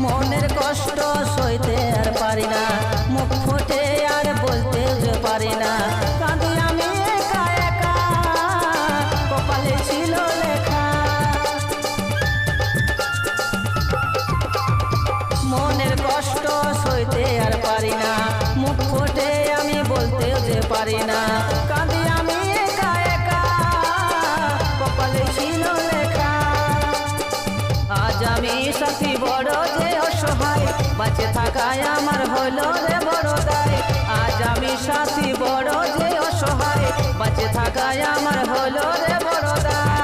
মনের কষ্ট সইতে আর পারি না, মুখ ফুটে আর বলতে যে পারি না। কাঁদি আমি একা একা, কপালে ছিল লেখা। মনের কষ্ট সইতে আর পারি না, মুখ ফুটে আমি বলতে যে পারি না। কাঁদি আমি একা একা, কপালে ছিল লেখা। আজ আমি সাথী বড় যে অসহায়, বাঁচে থাকায় আমার হলো রে বড় দায়। আজ আমি সাথী বড় যে অসহায়, বাঁচে থাকায় আমার হলো রে বড় দায়।